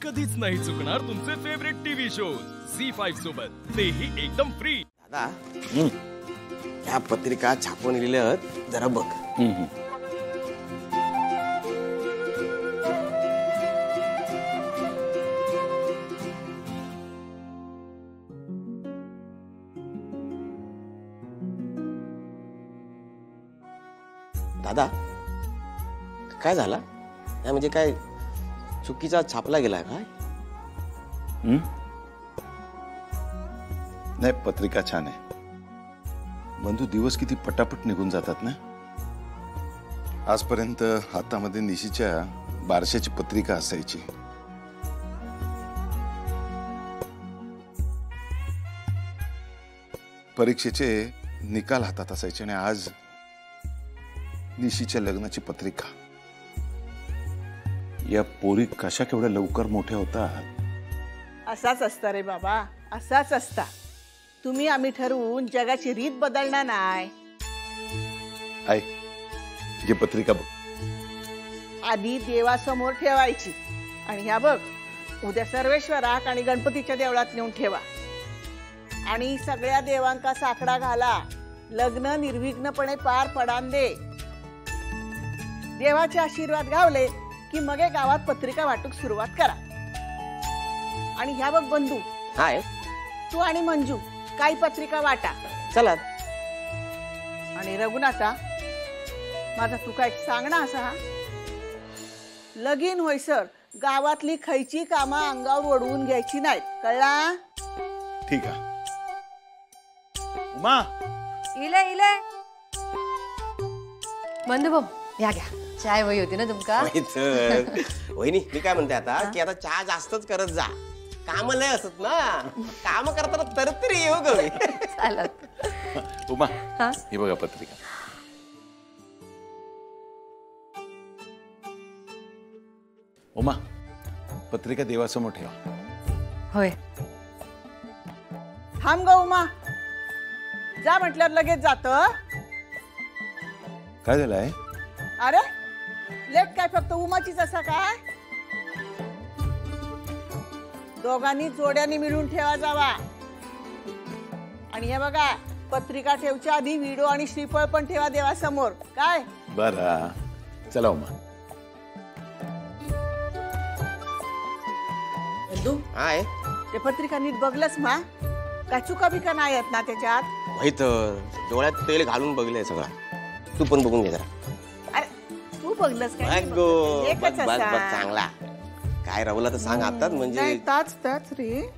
कधीच नाही चुकणार तुमचे फेवरेट टीव्ही शोज झी5 सोबत, तेही एकदम फ्री। दादा, या पत्रिका छापून लिहिल्यात जरा बघ। दादा, काय झाला? म्हणजे काय चुकीचा छापला गेला काय? नाही, पत्रिका छान आहे। बंधू, दिवस किती पटापट निघून जातात ना। आजपर्यंत हातामध्ये निशीच्या बारशाची पत्रिका असायची। परीक्षेचे निकाल हातात असायचे आणि आज निशीच्या लग्नाची पत्रिका। या पोरी कशा केवढ्या लवकर मोठ्या होतात। असाच असता रे बाबा, असाच असता। तुम्ही आम्ही ठरवून जगाची रीत बदलणार नाही। आई, ही पत्रिका बघ। आधी देवासमोर ठेवायची आणि ह्या बघ, उद्या सर्वेश्वराक आणि गणपतीच्या देवळात नेऊन ठेवा आणि सगळ्या देवांका साकडा घाला। लग्न निर्विघ्नपणे पार पडान दे। देवाचे आशीर्वाद गावले की मग गावात पत्रिका वाटूक सुरुवात करा। आणि ह्या बघ बंधू, हाय, तू आणि मंजू काही पत्रिका वाटा। चला। आणि रघुनाथा, माझा तुका एक सांगणं असा, लगीन होईसर गावातली खैची कामा अंगावर ओढवून घ्यायची नाहीत, कळला? ठीक आहे। उमा, इले बंधू भाऊ, या घ्या। चाय वही होती ना तुमका? वहिनी, मी काय म्हणते आता की आता चहा जास्तच करत जा। काम लय असत ना, काम करताना तरतरी येऊ गवी। चालत। उमा, ही बघा पत्रिका। उमा, पत्रिका देवासमोर ठेवा। होय। थांब ग उमा, जा म्हटल्यावर लगेच जात। काय झालंय? अरे लेट काय फक्त उमाचीच असा काय? दोघांनी जोड्याने मिळून ठेवा जावा। आणि हे बघा, पत्रिका ठेवच्या आधी विडो आणि श्रीफळ पण ठेवा देवासमोर, काय? बरं, चला उमा। बंधू, हाय, ते पत्रिका नीट बघलंस मा? काय चुका बिका नाही आहेत ना त्याच्यात? वही तर डोळ्यात तेल घालून बघलंय सगळा। तू पण बघून घे जरा। तू बघलंस काय? बघ चांगला काय रवला तर सांग आता, म्हणजे ताच रे।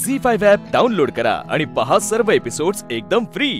झी5 ॲप डाउनलोड करा आणि पहा सर्व एपिसोड्स एकदम फ्री।